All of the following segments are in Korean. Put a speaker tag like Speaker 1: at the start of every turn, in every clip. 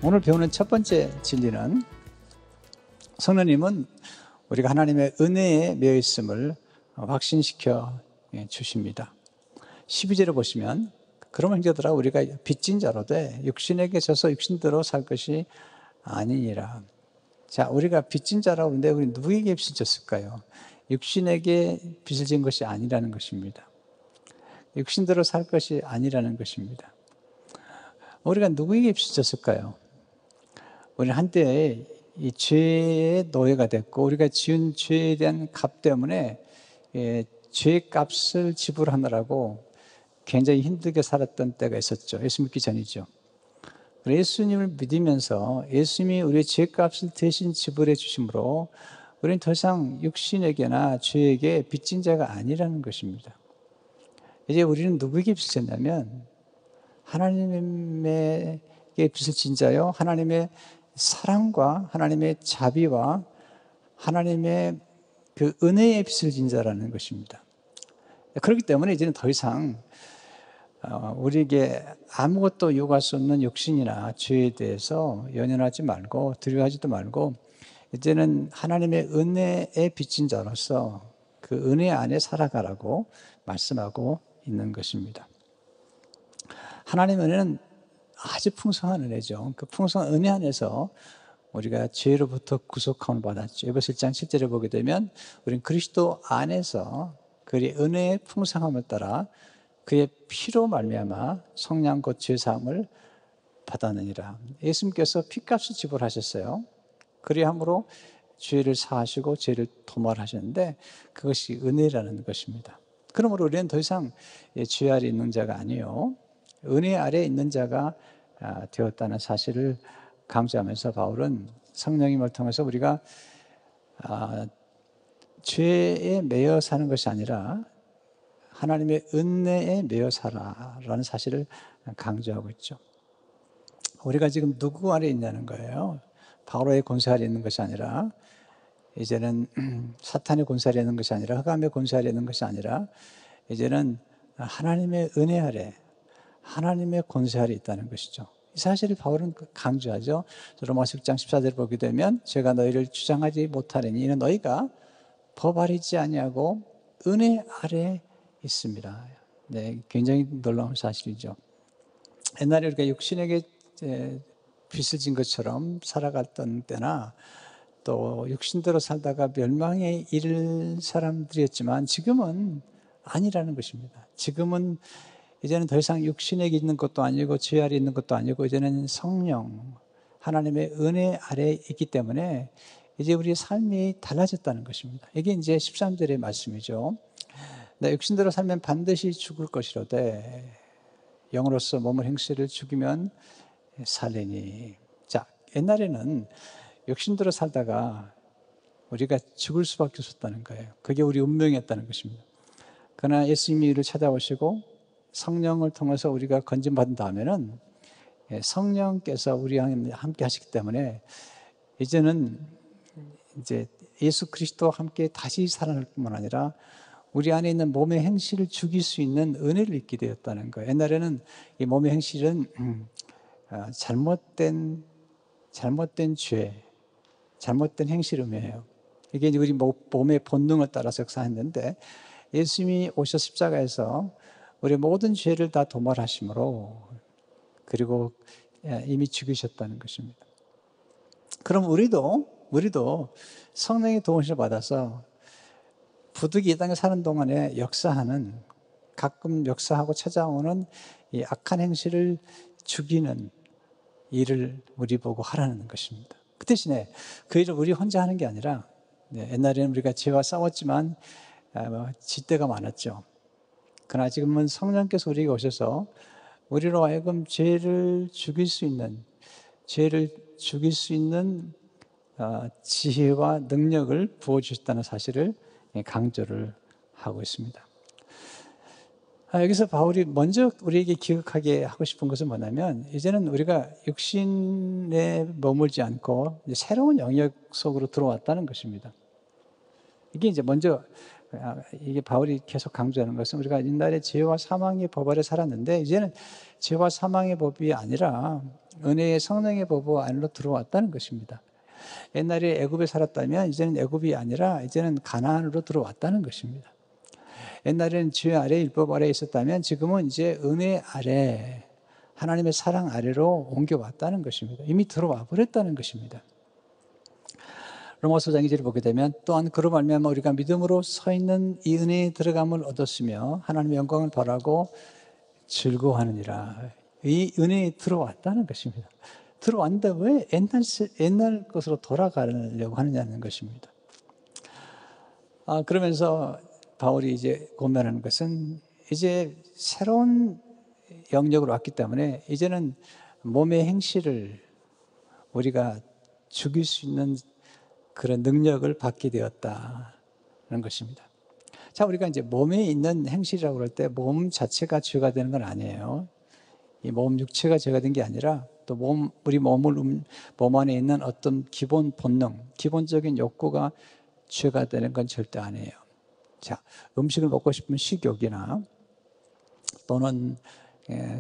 Speaker 1: 오늘 배우는 첫 번째 진리는 성령님은 우리가 하나님의 은혜에 매여 있음을 확신시켜 주십니다. 12절을 보시면 그러면 형제들아 우리가 빚진 자로 돼 육신에게 져서 육신대로 살 것이 아니니라. 자, 우리가 빚진 자라고 하는데 우리 누구에게 빚을 졌을까요? 육신에게 빚을 진 것이 아니라는 것입니다. 육신대로 살 것이 아니라는 것입니다. 우리가 누구에게 빚을 졌을까요? 우리는 한때 이 죄의 노예가 됐고 우리가 지은 죄에 대한 값 때문에 죄의 값을 지불하느라고 굉장히 힘들게 살았던 때가 있었죠. 예수 믿기 전이죠. 예수님을 믿으면서 예수님이 우리의 죄값을 대신 지불해 주심으로 우리는 더 이상 육신에게나 죄에게 빚진 자가 아니라는 것입니다. 이제 우리는 누구에게 빚을 졌냐면 하나님에게 빚을 진 자요, 하나님의 사랑과 하나님의 자비와 하나님의 그 은혜의 빚을 진 자라는 것입니다. 그렇기 때문에 이제는 더 이상 우리에게 아무것도 요구할 수 없는 육신이나 죄에 대해서 연연하지 말고 두려워하지도 말고 이제는 하나님의 은혜에 빚진 자로서 그 은혜 안에 살아가라고 말씀하고 있는 것입니다. 하나님의 은혜는 아주 풍성한 은혜죠. 그 풍성한 은혜 안에서 우리가 죄로부터 구속함을 받았죠. 에베소 1장 7절을 보게 되면 우리는 그리스도 안에서 그의 은혜의 풍성함을 따라 그의 피로 말미암아 성량 곧 죄사함을 받았느니라. 예수님께서 피값을 지불하셨어요. 그리함으로 죄를 사하시고 죄를 도말하셨는데 그것이 은혜라는 것입니다. 그러므로 우리는 더 이상 죄 아래 있는 자가 아니요 은혜 아래 있는 자가 되었다는 사실을 강조하면서 바울은 성령님을 통해서 우리가 죄에 매여 사는 것이 아니라 하나님의 은혜에 매여 살아라는 사실을 강조하고 있죠. 우리가 지금 누구 아래 있냐는 거예요. 바로의 권세 아래 있는 것이 아니라 이제는 사탄의 권세 아래 있는 것이 아니라 흑암의 권세 아래 있는 것이 아니라 이제는 하나님의 은혜 아래 하나님의 권세 아래 있다는 것이죠. 이 사실을 바울은 강조하죠. 로마서 6장 14절 보게 되면 제가 너희를 주장하지 못하리니 이는 너희가 법 아래 있지 아니하고 은혜 아래 있습니다. 네, 굉장히 놀라운 사실이죠. 옛날에 우리가 육신에게 빚을 진 것처럼 살아갔던 때나 또 육신대로 살다가 멸망에 이를 사람들이었지만 지금은 아니라는 것입니다. 지금은 이제는 더 이상 육신에게 있는 것도 아니고 죄 아래 있는 것도 아니고 이제는 성령, 하나님의 은혜 아래 있기 때문에 이제 우리의 삶이 달라졌다는 것입니다. 이게 이제 13절의 말씀이죠. 나 육신대로 살면 반드시 죽을 것이로되 영으로서 몸을 행실을 죽이면 살리니. 자, 옛날에는 육신대로 살다가 우리가 죽을 수밖에 없었다는 거예요. 그게 우리 운명이었다는 것입니다. 그러나 예수님이 우리를 찾아오시고 성령을 통해서 우리가 건진받은 다음에는 성령께서 우리와 함께 하시기 때문에 이제는 이제 예수 그리스도와 함께 다시 살아날 뿐만 아니라 우리 안에 있는 몸의 행실을 죽일 수 있는 은혜를 입게 되었다는 거예요. 옛날에는 이 몸의 행실은 잘못된 죄, 잘못된 행실음이에요. 이게 우리 몸의 본능을 따라서 역사했는데 예수님이 오셔 십자가에서 우리 모든 죄를 다 도말하심으로 그리고 이미 죽이셨다는 것입니다. 그럼 우리도 성령의 도우심을 받아서 부득이 이 땅에 사는 동안에 역사하는 가끔 역사하고 찾아오는 이 악한 행실을 죽이는 일을 우리 보고 하라는 것입니다. 그 대신에 그 일을 우리 혼자 하는 게 아니라 옛날에는 우리가 죄와 싸웠지만 질 때가 많았죠. 그러나 지금은 성령께서 우리에게 오셔서 우리로 하여금 죄를 죽일 수 있는 지혜와 능력을 부어주셨다는 사실을 강조를 하고 있습니다. 여기서 바울이 먼저 우리에게 기억하게 하고 싶은 것은 뭐냐면 이제는 우리가 육신에 머물지 않고 이제 새로운 영역 속으로 들어왔다는 것입니다. 이게 이제 먼저 이게 바울이 계속 강조하는 것은 우리가 옛날에 죄와 사망의 법 아래 살았는데 이제는 죄와 사망의 법이 아니라 은혜의 성령의 보호 안으로 들어왔다는 것입니다. 옛날에 애굽에 살았다면 이제는 애굽이 아니라 이제는 가나안으로 들어왔다는 것입니다. 옛날에는 죄 아래 율법 아래에 있었다면 지금은 이제 은혜 아래 하나님의 사랑 아래로 옮겨왔다는 것입니다. 이미 들어와 버렸다는 것입니다. 로마서 5장 2절을 보게 되면 또한 그로 말미암아 우리가 믿음으로 서 있는 이 은혜에 들어감을 얻었으며 하나님의 영광을 바라고 즐거워하느니라. 이 은혜에 들어왔다는 것입니다. 들어왔는데 왜 옛날 것으로 돌아가려고 하느냐는 것입니다. 그러면서 바울이 이제 고면하는 것은 이제 새로운 영역으로 왔기 때문에 이제는 몸의 행실을 우리가 죽일 수 있는 그런 능력을 받게 되었다는 것입니다. 자, 우리가 이제 몸에 있는 행실이라고 그럴 때 몸 자체가 죄가 되는 건 아니에요. 이 몸 육체가 죄가 된 게 아니라 또 우리 몸 안에 있는 어떤 기본 본능, 기본적인 욕구가 죄가 되는 건 절대 아니에요. 자, 음식을 먹고 싶으면 식욕이나 또는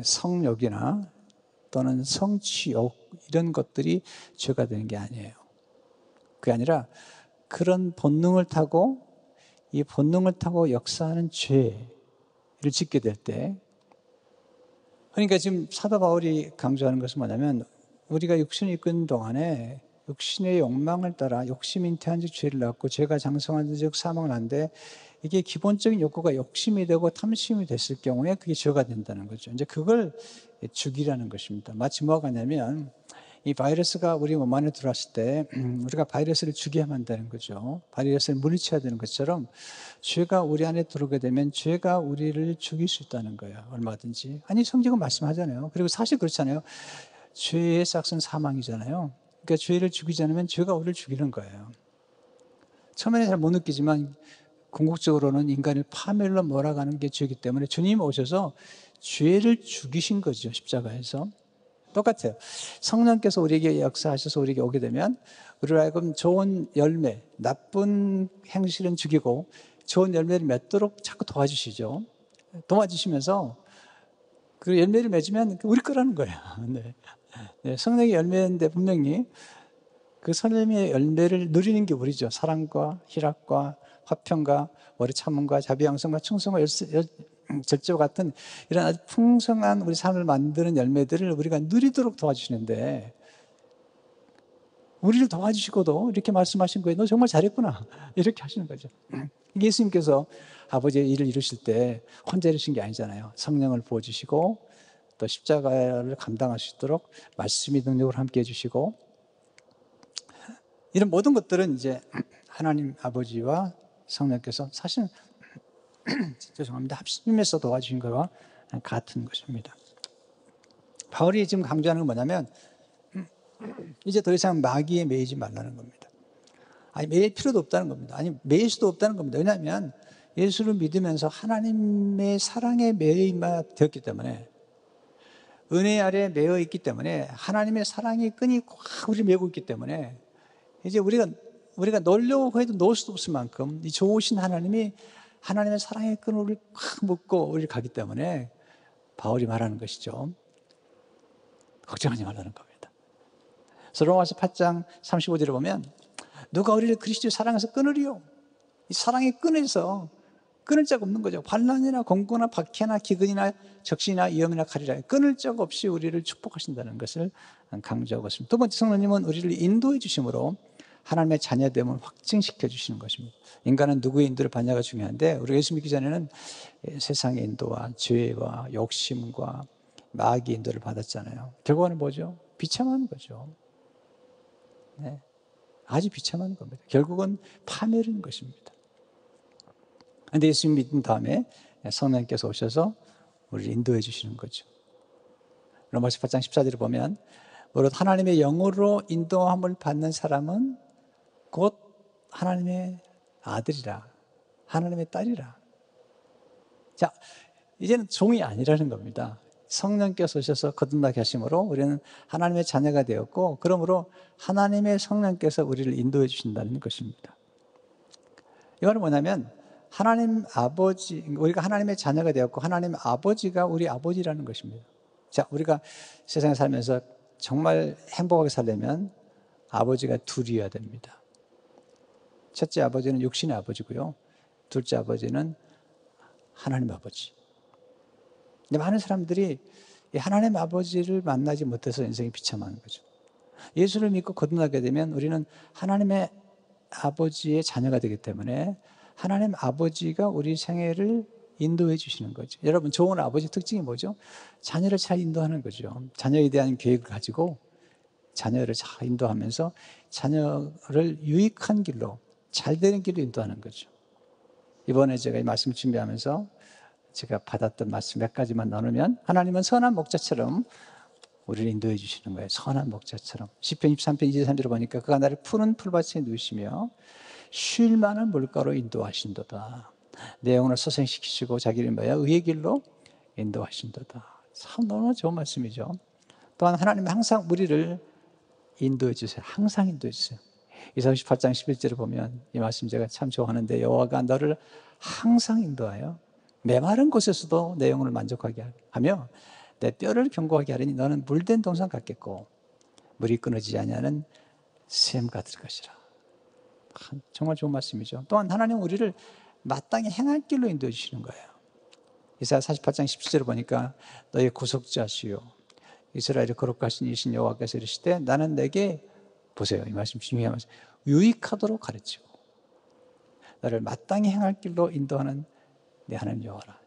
Speaker 1: 성욕이나 또는 성취욕 이런 것들이 죄가 되는 게 아니에요. 그게 아니라 그런 본능을 타고 이 본능을 타고 역사하는 죄를 짓게 될 때, 그러니까 지금 사도 바울이 강조하는 것은 뭐냐면 우리가 육신이 있고 있는 동안에 육신의 욕망을 따라 욕심이 잉태한 즉 죄를 낳고 죄가 장성한 즉 사망을 하는데 이게 기본적인 욕구가 욕심이 되고 탐심이 됐을 경우에 그게 죄가 된다는 거죠. 이제 그걸 죽이라는 것입니다. 마치 뭐가 같냐면 이 바이러스가 우리 몸 안에 들어왔을 때 우리가 바이러스를 죽여야만 한다는 거죠. 바이러스를 물리쳐야 되는 것처럼 죄가 우리 안에 들어오게 되면 죄가 우리를 죽일 수 있다는 거예요. 얼마든지. 아니 성경은 말씀하잖아요. 그리고 사실 그렇잖아요. 죄의 싹은 사망이잖아요. 그러니까 죄를 죽이지 않으면 죄가 우리를 죽이는 거예요. 처음에는 잘 못 느끼지만 궁극적으로는 인간을 파멸로 몰아가는 게 죄이기 때문에 주님 오셔서 죄를 죽이신 거죠. 십자가에서. 똑같아요. 성령께서 우리에게 역사하셔서 우리에게 오게 되면 우리로 하여금 좋은 열매, 나쁜 행실은 죽이고 좋은 열매를 맺도록 자꾸 도와주시죠. 도와주시면서 그 열매를 맺으면 우리 거라는 거예요. 네. 네, 성령의 열매인데 분명히 그 성령의 열매를 누리는 게 우리죠. 사랑과 희락과 화평과 오래 참음과 자비양성과 충성과 절제와 같은 이런 아주 풍성한 우리 삶을 만드는 열매들을 우리가 누리도록 도와주시는데 우리를 도와주시고도 이렇게 말씀하신 거예요. 너 정말 잘했구나. 이렇게 하시는 거죠. 예수님께서 아버지의 일을 이루실 때 혼자 이루신 게 아니잖아요. 성령을 부어주시고 또 십자가를 감당할 수 있도록 말씀의 능력을 함께 해주시고 이런 모든 것들은 이제 하나님 아버지와 성령께서 사실은 죄송합니다. 합심해서 도와주신 것과 같은 것입니다. 바울이 지금 강조하는 건 뭐냐면 이제 더 이상 마귀에 매이지 말라는 겁니다. 아니 매일 필요도 없다는 겁니다. 아니 매일 수도 없다는 겁니다. 왜냐하면 예수를 믿으면서 하나님의 사랑에 매여 되었기 때문에 은혜 아래 매여 있기 때문에 하나님의 사랑의 끈이 꽉 우리를 메고 있기 때문에 이제 우리가 놓으려고 해도 놓을 수도 없을 만큼 이 좋으신 하나님이 하나님의 사랑의 끈을 우리를 꽉 묶고 우리를 가기 때문에 바울이 말하는 것이죠. 걱정하지 말라는 겁니다. 그래서 로마서 8장 35절에 보면 누가 우리를 그리스도의 사랑에서 끊으리요? 이 사랑의 끈에서 끊을 자가 없는 거죠. 환난이나 공고나 박해나 기근이나 적신이나 위험이나 칼이라 끊을 자가 없이 우리를 축복하신다는 것을 강조하고 있습니다. 두 번째 성령님은 우리를 인도해 주심으로 하나님의 자녀됨을 확증시켜 주시는 것입니다. 인간은 누구의 인도를 받냐가 중요한데 우리가 예수 믿기 전에는 세상의 인도와 죄와 욕심과 마귀의 인도를 받았잖아요. 결과는 뭐죠? 비참한 거죠. 네. 아주 비참한 겁니다. 결국은 파멸인 것입니다. 그런데 예수 믿은 다음에 성령께서 오셔서 우리를 인도해 주시는 거죠. 로마서 8장 14절을 보면 무릇 하나님의 영으로 인도함을 받는 사람은 곧 하나님의 아들이라 하나님의 딸이라. 자, 이제는 종이 아니라는 겁니다. 성령께서 오셔서 거듭나게 하심으로 우리는 하나님의 자녀가 되었고 그러므로 하나님의 성령께서 우리를 인도해 주신다는 것입니다. 이거는 뭐냐면 하나님 아버지, 우리가 하나님의 자녀가 되었고 하나님 아버지가 우리 아버지라는 것입니다. 자, 우리가 세상에 살면서 정말 행복하게 살려면 아버지가 둘이어야 됩니다. 첫째 아버지는 육신의 아버지고요. 둘째 아버지는 하나님 아버지. 근데 많은 사람들이 이 하나님 아버지를 만나지 못해서 인생이 비참한 거죠. 예수를 믿고 거듭나게 되면 우리는 하나님의 아버지의 자녀가 되기 때문에 하나님 아버지가 우리 생애를 인도해 주시는 거죠. 여러분, 좋은 아버지 특징이 뭐죠? 자녀를 잘 인도하는 거죠. 자녀에 대한 계획을 가지고 자녀를 잘 인도하면서 자녀를 유익한 길로, 잘 되는 길로 인도하는 거죠. 이번에 제가 이 말씀 준비하면서 제가 받았던 말씀 몇 가지만 나누면, 하나님은 선한 목자처럼 우리를 인도해 주시는 거예요. 선한 목자처럼. 시편 23편 23절을 보니까 그가 나를 푸른 풀밭에 누이시며 쉴 만한 물가로 인도하신도다. 내 영혼을 소생시키시고 자기를 의의 길로 인도하신도다. 참 너무 좋은 말씀이죠. 또한 하나님은 항상 우리를 인도해 주세요. 항상 인도해 주세요. 이사야 58장 11절을 보면 이 말씀 제가 참 좋아하는데, 여호와가 너를 항상 인도하여 메마른 곳에서도 내 영혼을 만족하게 하며 내 뼈를 견고하게 하리니 너는 물된 동산 같겠고 물이 끊어지지 아니하는 샘 같을 것이라. 정말 좋은 말씀이죠. 또한 하나님은 우리를 마땅히 행할 길로 인도해 주시는 거예요. 이사야 48장 17절을 보니까 너의 구속자시요 이스라엘의 거룩하신 이신 여호와께서 이르시되 나는 내게, 보세요, 이 말씀 중요한 말씀, 유익하도록 가르치고 너를 마땅히 행할 길로 인도하는 내 하나님 여호와라.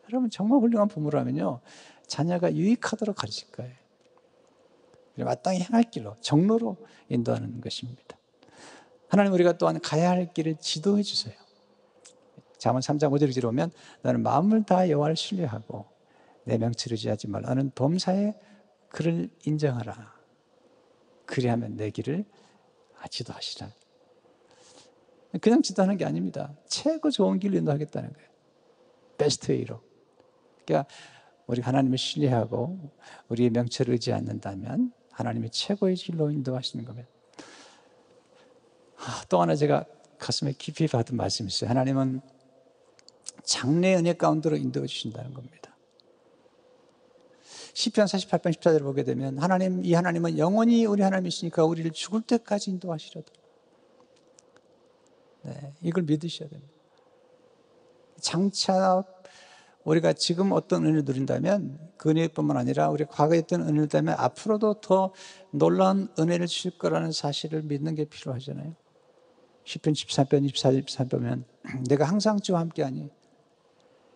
Speaker 1: 여러분, 정말 훌륭한 부모라면요, 자녀가 유익하도록 가르칠 거예요. 마땅히 행할 길로, 정로로 인도하는 것입니다. 하나님, 우리가 또한 가야 할 길을 지도해 주세요. 잠언 3장 5절을 보면 너는 마음을 다해 여호와를 신뢰하고 내 명치를 지하지 말라. 너는 범사에 그를 인정하라. 그리하면 내 길을 지도하시라. 그냥 지도하는 게 아닙니다. 최고 좋은 길로 인도하겠다는 거예요. 베스트 웨이로. 그러니까 우리가 하나님을 신뢰하고 우리의 명철을 의지 않는다면 하나님의 최고의 길로 인도하시는 겁니다. 또 하나 제가 가슴에 깊이 받은 말씀이 있어요. 하나님은 장래의 은혜 가운데로 인도해 주신다는 겁니다. 시편 48편 14절을 보게 되면 이 하나님은 영원히 우리 하나님이시니까 우리를 죽을 때까지 인도하시려다. 네, 이걸 믿으셔야 됩니다. 장차 우리가 지금 어떤 은혜를 누린다면 그 은혜뿐만 아니라 우리가 과거에 했던 은혜를 따면 앞으로도 더 놀라운 은혜를 주실 거라는 사실을 믿는 게 필요하잖아요. 시편 13편 24절 보면 내가 항상 주와 함께하니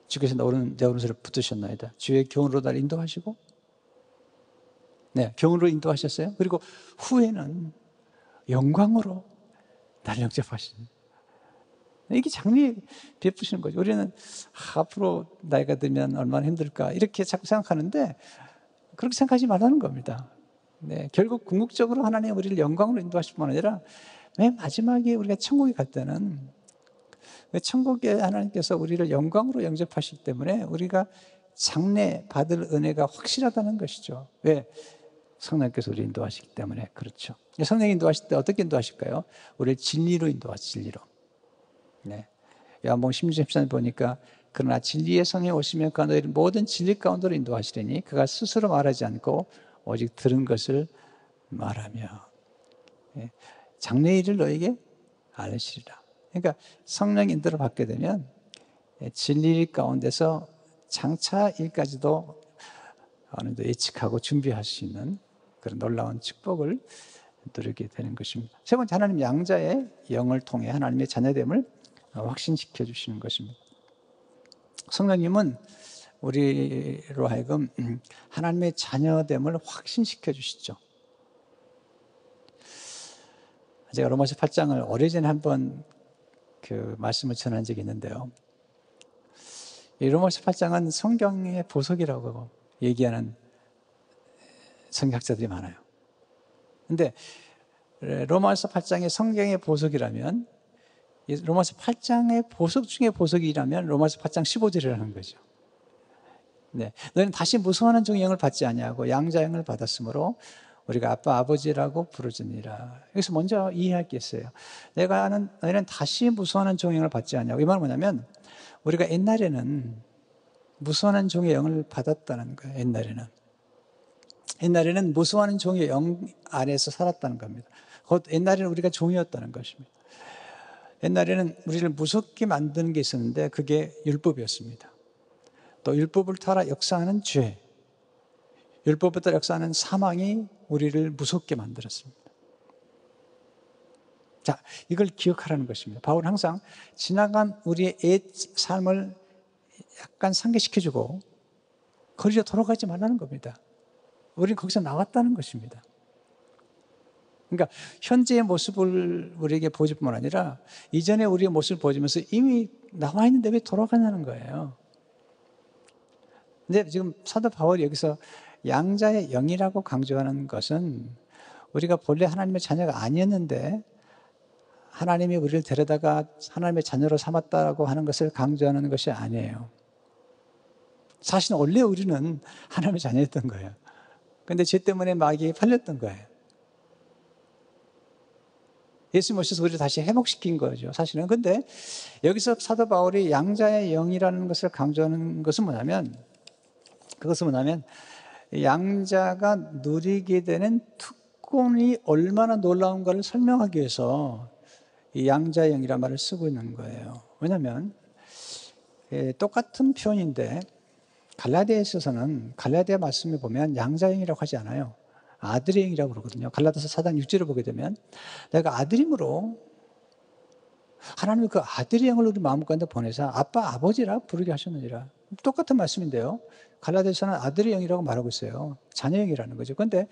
Speaker 1: 주께서 내 오른손을 붙드셨나이다. 주의 교훈으로 나를 인도하시고, 네, 교훈으로 인도하셨어요. 그리고 후에는 영광으로 나를 영접하시니, 이게 장래 베푸시는 거죠. 우리는 앞으로 나이가 들면 얼마나 힘들까 이렇게 자꾸 생각하는데 그렇게 생각하지 말라는 겁니다. 네, 결국 궁극적으로 하나님 우리를 영광으로 인도하실 뿐만 아니라 맨 마지막에 우리가 천국에 갈 때는 천국에 하나님께서 우리를 영광으로 영접하시기 때문에 우리가 장래 받을 은혜가 확실하다는 것이죠. 왜? 성령께서 우리를 인도하시기 때문에. 그렇죠. 성령이 인도하실 때 어떻게 인도하실까요? 우리를 진리로 인도하시죠. 진리로. 네. 요한복음 16장 13절 보니까 그러나 진리의 성령이 오시면 그가 너희를 모든 진리 가운데로 인도하시리니 그가 스스로 말하지 않고 오직 들은 것을 말하며 장래의 일을 너에게 알리시리라. 그러니까 성령 인도를 받게 되면 진리 가운데서 장차 일까지도 어느 정도 예측하고 준비할 수 있는 그런 놀라운 축복을 누리게 되는 것입니다. 세 번째, 하나님 양자의 영을 통해 하나님의 자녀됨을 확신시켜 주시는 것입니다. 성령님은 우리로 하여금 하나님의 자녀됨을 확신시켜 주시죠. 제가 로마서 8장을 오래전에 한번 그 말씀을 전한 적이 있는데요. 이 로마서 8장은 성경의 보석이라고 얘기하는 성경학자들이 많아요. 근데 로마서 8장의 성경의 보석이라면, 로마서 8장의 보석 중에 보석이라면 로마서 8장 15절이라는 거죠. 네, 너희는 다시 무서워하는 종의 영을 받지 아니하고 양자 영을 받았으므로 우리가 아빠 아버지라고 부르짖니라. 여기서 먼저 이해할 게 있어요. 내가 아는 너희는 다시 무서워하는 종의 영을 받지 아니하고, 이 말은 뭐냐면 우리가 옛날에는 무서워하는 종의 영을 받았다는 거예요. 옛날에는. 옛날에는 무수하는 종의 영 안에서 살았다는 겁니다. 곧 옛날에는 우리가 종이었다는 것입니다. 옛날에는 우리를 무섭게 만드는 게 있었는데 그게 율법이었습니다. 또 율법을 따라 역사하는 죄, 율법을 따라 역사하는 사망이 우리를 무섭게 만들었습니다. 자, 이걸 기억하라는 것입니다. 바울은 항상 지나간 우리의 옛 삶을 약간 상기시켜주고 거리로 돌아가지 말라는 겁니다. 우리는 거기서 나왔다는 것입니다. 그러니까 현재의 모습을 우리에게 보여줄 뿐만 아니라 이전에 우리의 모습을 보여주면서 이미 나와 있는데 왜 돌아가냐는 거예요. 근데 지금 사도 바울이 여기서 양자의 영이라고 강조하는 것은 우리가 본래 하나님의 자녀가 아니었는데 하나님이 우리를 데려다가 하나님의 자녀로 삼았다고 하는 것을 강조하는 것이 아니에요. 사실은 원래 우리는 하나님의 자녀였던 거예요. 그런데 죄 때문에 마귀에 팔렸던 거예요. 예수님 오셔서 우리를 다시 회복시킨 거죠, 사실은. 근데 여기서 사도 바울이 양자의 영이라는 것을 강조하는 것은 뭐냐면, 양자가 누리게 되는 특권이 얼마나 놀라운가를 설명하기 위해서 이 양자의 영이라는 말을 쓰고 있는 거예요. 왜냐하면 똑같은 표현인데 갈라디아에 있어서는 갈라디아 말씀에 보면 양자의 영이라고 하지 않아요. 아들의 영이라고 그러거든요. 갈라디아서 4장 6절을 보게 되면 내가 아들임으로 하나님이 그 아들의 영을 우리 마음 가운데 보내사 아빠 아버지라 부르게 하셨느니라. 똑같은 말씀인데요. 갈라디아서는 아들의 영이라고 말하고 있어요. 자녀의 영이라는 거죠. 그런데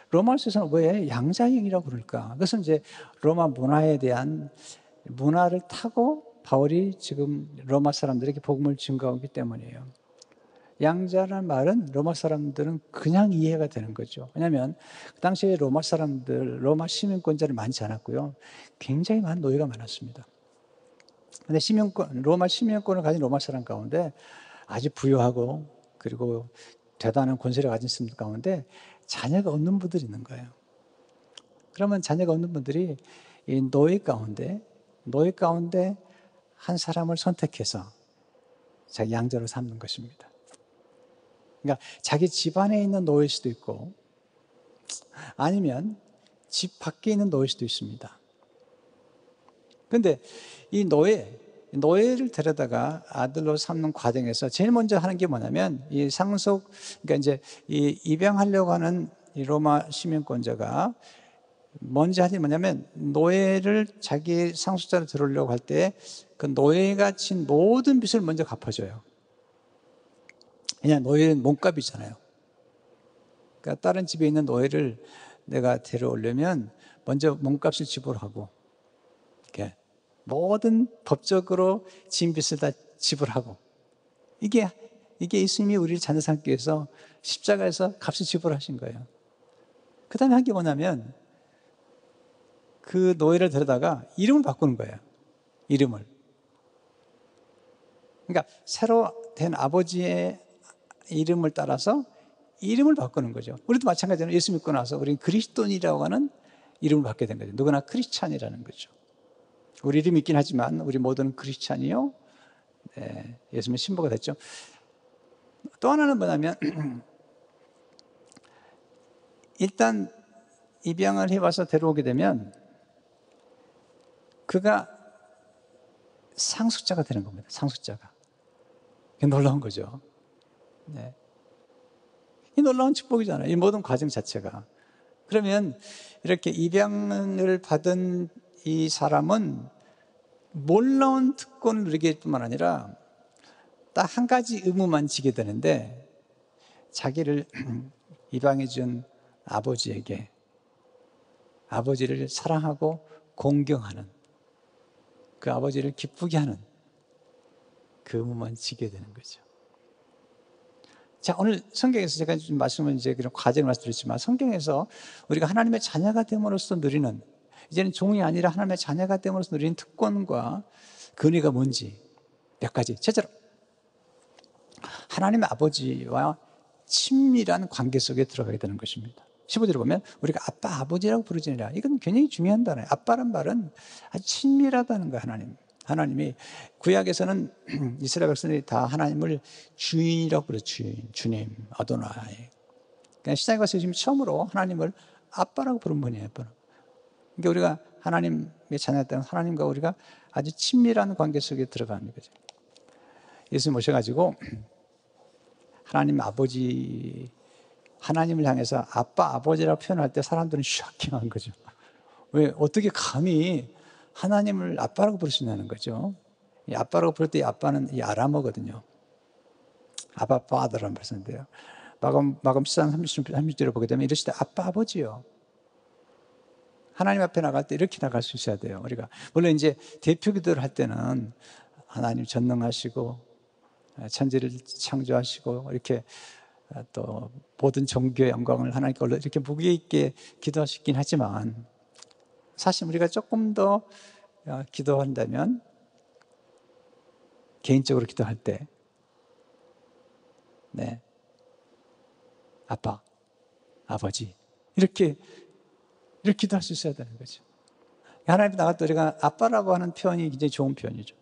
Speaker 1: 로마서에서는 왜 양자의 영이라고 그럴까? 그것은 이제 로마 문화에 대한 문화를 타고 바울이 지금 로마 사람들에게 복음을 증거하기 때문이에요. 양자라는 말은 로마 사람들은 그냥 이해가 되는 거죠. 왜냐하면 그 당시에 로마 사람들, 로마 시민권자를 많지 않았고요. 굉장히 많은 노예가 많았습니다. 근데 로마 시민권을 가진 로마 사람 가운데 아주 부유하고 그리고 대단한 권세를 가진 사람 가운데 자녀가 없는 분들이 있는 거예요. 그러면 자녀가 없는 분들이 이 노예 가운데 한 사람을 선택해서 자기 양자로 삼는 것입니다. 그러니까 자기 집안에 있는 노예일 수도 있고 아니면 집 밖에 있는 노예일 수도 있습니다. 그런데 이 노예를 데려다가 아들로 삼는 과정에서 제일 먼저 하는 게 뭐냐면 이 그러니까 이제 이 입양하려고 하는 이 로마 시민권자가 먼저 하는 게 뭐냐면 노예를 자기 상속자로 들어오려고 할 때 그 노예가 진 모든 빚을 먼저 갚아줘요. 그냥 노예는 몸값이잖아요. 그러니까 다른 집에 있는 노예를 내가 데려오려면 먼저 몸값을 지불하고 이렇게 모든 법적으로 진 빚을 다 지불하고 이게 예수님이 우리를 자녀 삼기 위해서 십자가에서 값을 지불하신 거예요. 그 다음에 한 게 뭐냐면 그 노예를 데려다가 이름을 바꾸는 거예요. 이름을. 그러니까 새로 된 아버지의 이름을 따라서 이름을 바꾸는 거죠. 우리도 마찬가지로 예수 믿고 나서 우리는 그리스도인이라고 하는 이름을 받게 된 거죠. 누구나 크리스찬이라는 거죠. 우리 이름이 있긴 하지만 우리 모두는 크리스찬이요. 네, 예수님의 신부가 됐죠. 또 하나는 뭐냐면 일단 입양을 해와서 데려오게 되면 그가 상속자가 되는 겁니다. 상속자가. 놀라운 거죠. 네. 이 놀라운 축복이잖아요. 이 모든 과정 자체가. 그러면 이렇게 입양을 받은 이 사람은 놀라운 특권을 누리게 뿐만 아니라 딱 한 가지 의무만 지게 되는데 자기를 입양해 준 아버지에게 아버지를 사랑하고 공경하는 그 아버지를 기쁘게 하는 그 의무만 지게 되는 거죠. 자, 오늘 성경에서 제가 좀 말씀을 이제 그런 과정을 말씀드렸지만 성경에서 우리가 하나님의 자녀가 됨으로써 누리는 이제는 종이 아니라 하나님의 자녀가 됨으로써 누리는 특권과 근혜가 뭔지 몇 가지. 첫째로 하나님의 아버지와 친밀한 관계 속에 들어가게 되는 것입니다. 15절에 보면 우리가 아빠 아버지라고 부르지니라. 이건 굉장히 중요한 단어예요. 아빠란 말은 아주 친밀하다는 거예요. 하나님이 구약에서는 이스라엘 백성들이 다 하나님을 주인이라고 부르죠. 주님, 아도나이. 그냥 시장에 가서 지금 처음으로 하나님을 아빠라고 부른 분이에요. 그러니까 우리가 하나님의 자녀였다면 하나님과 우리가 아주 친밀한 관계 속에 들어가는 거죠. 예수님 오셔가지고 하나님 아버지, 하나님을 향해서 아빠, 아버지라고 표현할 때 사람들은 쇼킹한 거죠. 왜? 어떻게 감히 하나님을 아빠라고 부르시냐는 거죠. 이 아빠라고 부를 때 이 아빠는 이 아람어거든요. 아빠, 파더라는 말씀인데요. 마감 13, 30절을 보게 되면 이러시되 아빠, 아버지요. 하나님 앞에 나갈 때 이렇게 나갈 수 있어야 돼요. 우리가 물론 이제 대표 기도를 할 때는 하나님 전능하시고 천지를 창조하시고 이렇게 또 모든 종교의 영광을 하나님께 올려 이렇게 무게 있게 기도하시긴 하지만 사실 우리가 조금 더 기도한다면 개인적으로 기도할 때 네, 아빠, 아버지 이렇게 기도할 수 있어야 되는 거죠. 하나님 나갈 때 우리가 아빠라고 하는 표현이 굉장히 좋은 표현이죠.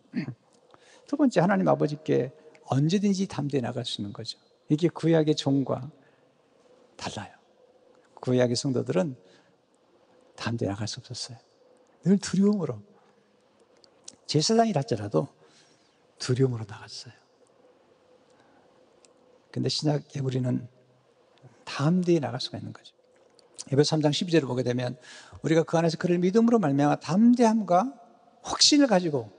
Speaker 1: 두 번째, 하나님 아버지께 언제든지 담대히 나갈 수 있는 거죠. 이게 구약의 종과 달라요. 구약의 성도들은 담대히 나갈 수 없었어요. 늘 두려움으로. 제사장이 할지라도 두려움으로 나갔어요. 근데 신약의 우리는 담대히 나갈 수가 있는 거죠. 에베소 3장 12절을 보게 되면 우리가 그 안에서 그를 믿음으로 말미암아 담대함과 확신을 가지고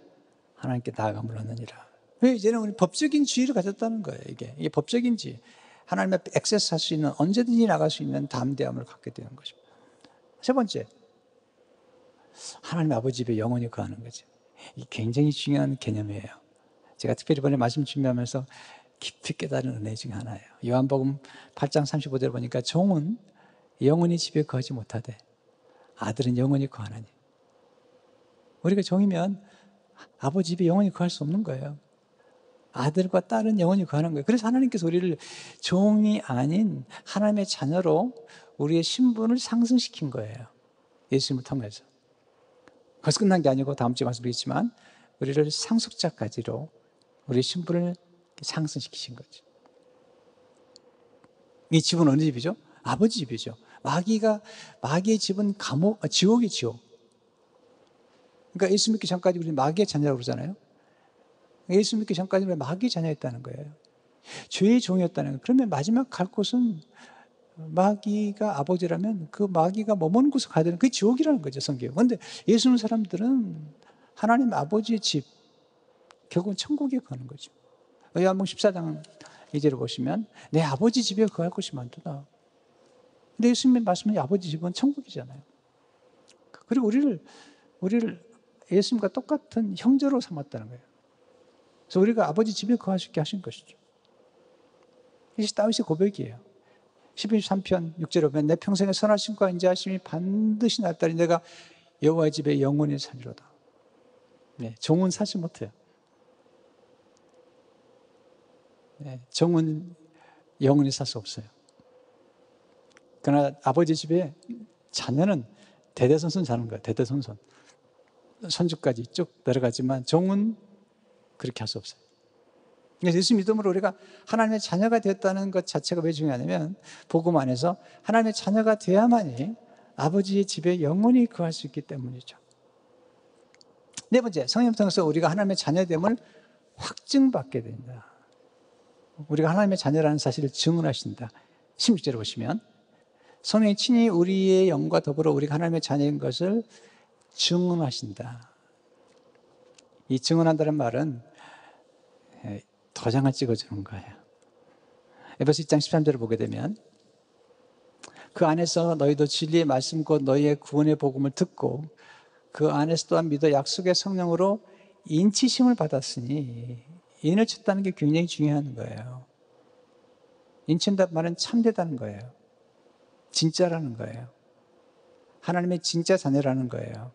Speaker 1: 하나님께 나아감을 얻느니라. 왜? 이제는 우리 법적인 지위를 가졌다는 거예요. 이게 법적인 지위. 하나님 앞에 액세스할 수 있는, 언제든지 나갈 수 있는 담대함을 갖게 되는 것입니다. 세 번째, 하나님 아버지 집에 영원히 거하는 거죠. 이게 굉장히 중요한 개념이에요. 제가 특별히 이번에 말씀 준비하면서 깊이 깨달은 은혜 중에 하나예요. 요한복음 8장 35절 보니까 종은 영원히 집에 거하지 못하되 아들은 영원히 거하나니. 우리가 종이면 아버지 집에 영원히 거할 수 없는 거예요. 아들과 딸은 영원히 거하는 거예요. 그래서 하나님께서 우리를 종이 아닌 하나님의 자녀로 우리의 신분을 상승시킨 거예요. 예수님을 통해서. 거기서 끝난 게 아니고 다음 주에 말씀드리겠지만 우리를 상속자까지로 우리의 신분을 상승시키신 거죠. 이 집은 어느 집이죠? 아버지 집이죠. 마귀의 집은 지옥이 지옥. 그러니까 예수 믿기 전까지 우리는 마귀의 자녀라고 그러잖아요. 예수 믿기 전까지 우리는 마귀의 자녀였다는 거예요. 죄의 종이었다는 거예요. 그러면 마지막 갈 곳은 마귀가 아버지라면 그 마귀가 머무는 곳에 가야 되는 그게 지옥이라는 거죠, 성경. 그런데 예수 믿는 사람들은 하나님 아버지의 집, 결국은 천국에 가는 거죠. 요한복음 14장 2절을 보시면 내 아버지 집에 거할 곳이 많도다. 근데 예수님의 말씀은 아버지 집은 천국이잖아요. 그리고 우리를 예수님과 똑같은 형제로 삼았다는 거예요. 그래서 우리가 아버지 집에 거할 수 있게 하신 것이죠. 이것이 다윗의 고백이에요. 13편 6절에 보면 내 평생의 선하심과 인자하심이 반드시 나타나니 내가 여호와의 집에 영원히 살리로다. 네, 종은 사지 못해요. 네, 종은 영원히 살 수 없어요. 그러나 아버지 집에 자녀는 대대손손 사는 거예요. 대대손손. 손주까지 쭉 내려가지만 종은 그렇게 할 수 없어요. 그래서 예수 믿음으로 우리가 하나님의 자녀가 되었다는 것 자체가 왜 중요하냐면 복음 안에서 하나님의 자녀가 되어야만이 아버지의 집에 영원히 거할 수 있기 때문이죠. 네 번째, 성령 통해서 우리가 하나님의 자녀됨을 확증받게 된다. 우리가 하나님의 자녀라는 사실을 증언하신다. 16절에 보시면 성령이 친히 우리의 영과 더불어 우리가 하나님의 자녀인 것을 증언하신다. 이 증언한다는 말은 도장을 찍어주는 거예요. 에베소 1장 13절을 보게 되면 그 안에서 너희도 진리의 말씀 곧 너희의 구원의 복음을 듣고 그 안에서 또한 믿어 약속의 성령으로 인치심을 받았으니 인을 쳤다는 게 굉장히 중요한 거예요. 인친다는 말은 참되다는 거예요. 진짜라는 거예요. 하나님의 진짜 자녀라는 거예요.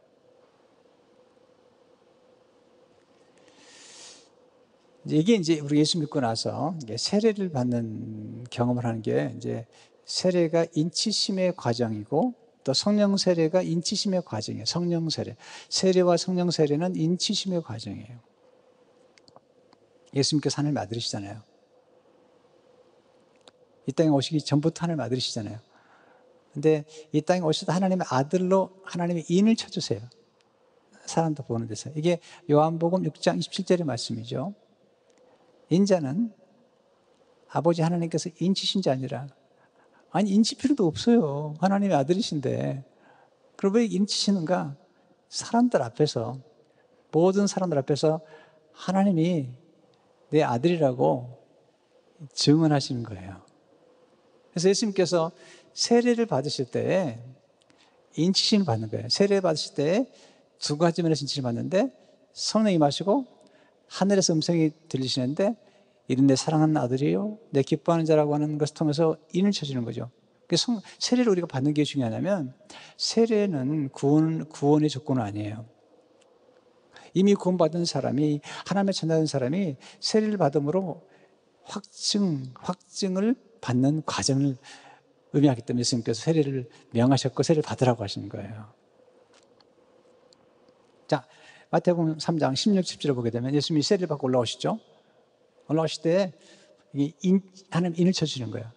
Speaker 1: 이게 이제 우리 예수 믿고 나서 세례를 받는 경험을 하는 게 이제 세례가 인치심의 과정이고 또 성령 세례가 인치심의 과정이에요. 성령 세례. 세례와 성령 세례는 인치심의 과정이에요. 예수님께서 하나님의 아들이시잖아요. 이 땅에 오시기 전부터 하나님 아들이시잖아요. 근데 이 땅에 오셔서 하나님의 아들로 하나님의 인을 쳐주세요. 사람도 보는 데서. 이게 요한복음 6장 27절의 말씀이죠. 인자는 아버지 하나님께서 인치신 자 아니라, 아니 인치 필요도 없어요. 하나님의 아들이신데. 그럼 왜 인치시는가? 사람들 앞에서, 모든 사람들 앞에서 하나님이 내 아들이라고 증언하시는 거예요. 그래서 예수님께서 세례를 받으실 때 인치심을 받는 거예요. 세례를 받으실 때 두 가지 면에서 인치를 받는데, 성령이 임하시고 하늘에서 음성이 들리시는데, 이는 내 사랑하는 아들이요 내 기뻐하는 자라고 하는 것을 통해서 인을 쳐주는 거죠. 그래서 세례를 우리가 받는 게 중요하냐면, 세례는 구원의 조건은 아니에요. 이미 구원받은 사람이, 하나님의 자녀된 사람이 세례를 받음으로 확증을 받는 과정을 의미하기 때문에 예수님께서 세례를 명하셨고 세례를 받으라고 하시는 거예요. 자, 마태복음 3장 16, 17을 보게 되면 예수님이 세례를 받고 올라오시죠. 올라오실 때 하나님 인을 쳐주시는 거예요.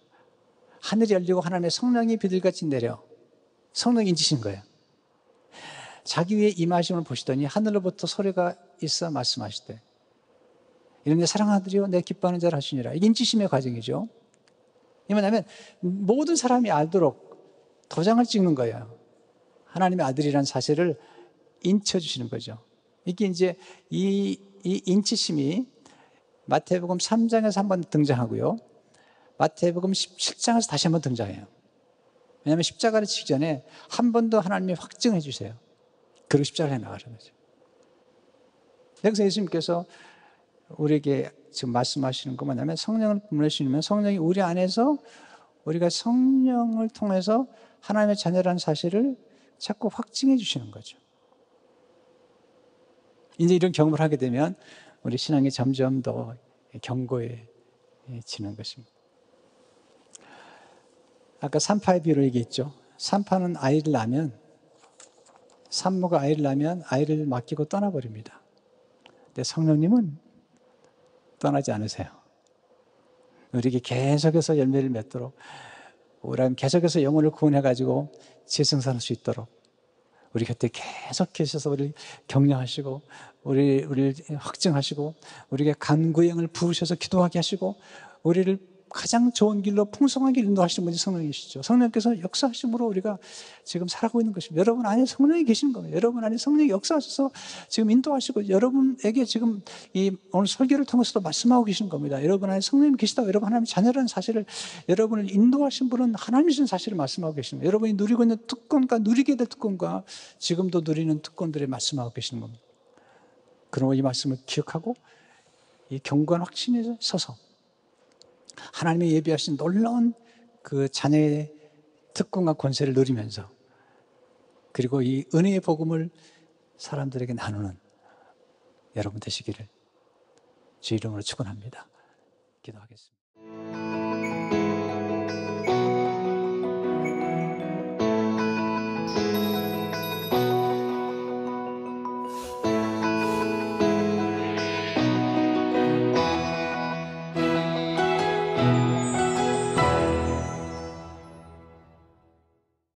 Speaker 1: 하늘이 열리고 하나님의 성령이 비둘기같이 내려 성령이 인치시는 거예요. 자기 위에 임하심을 보시더니 하늘로부터 소리가 있어 말씀하시되, 이는 내 사랑하는 아들이요 내 기뻐하는 자라 하시니라. 이게 인치심의 과정이죠. 이 뭐냐면 모든 사람이 알도록 도장을 찍는 거예요. 하나님의 아들이라는 사실을 인쳐주시는 거죠. 이게 이제 이 인치심이 마태복음 3장에서 한번 등장하고요, 마태복음 17장에서 다시 한번 등장해요. 왜냐하면 십자가를 지기 전에 한 번 더 하나님이 확증해 주세요. 그리고 십자가를 해나가는 거죠. 여기서 예수님께서 우리에게 지금 말씀하시는 건 뭐냐면, 성령을 보내시면 성령이 우리 안에서, 우리가 성령을 통해서 하나님의 자녀라는 사실을 자꾸 확증해 주시는 거죠. 이제 이런 경험을 하게 되면 우리 신앙이 점점 더 견고해지는 것입니다. 아까 산파의 비유를 얘기했죠. 산파는 아이를 낳으면, 산모가 아이를 낳으면 아이를 맡기고 떠나버립니다. 근데 성령님은 떠나지 않으세요. 우리에게 계속해서 열매를 맺도록, 우리는 계속해서 영혼을 구원해가지고 재생산할 수 있도록 우리 곁에 계속 계셔서 우리를 격려하시고, 우리를 확증하시고, 우리에게 간구형을 부으셔서 기도하게 하시고, 우리를 가장 좋은 길로 풍성한 길로 인도하시는 분이 성령이시죠. 성령께서 역사하심으로 우리가 지금 살아가고 있는 것입니다. 여러분 안에 성령이 계시는 겁니다. 여러분 안에 성령이 역사하셔서 지금 인도하시고, 여러분에게 지금 이 오늘 설교를 통해서도 말씀하고 계시는 겁니다. 여러분 안에 성령님이 계시다고, 여러분 하나님의 자녀라는 사실을, 여러분을 인도하신 분은 하나님이신 사실을 말씀하고 계십니다. 여러분이 누리고 있는 특권과 누리게 될 특권과 지금도 누리는 특권들을 말씀하고 계시는 겁니다. 그러므로 이 말씀을 기억하고 이 견고한 확신에 서서 하나님의 예비하신 놀라운 그 자녀의 특권과 권세를 누리면서, 그리고 이 은혜의 복음을 사람들에게 나누는 여러분 되시기를 주 이름으로 축원합니다. 기도하겠습니다.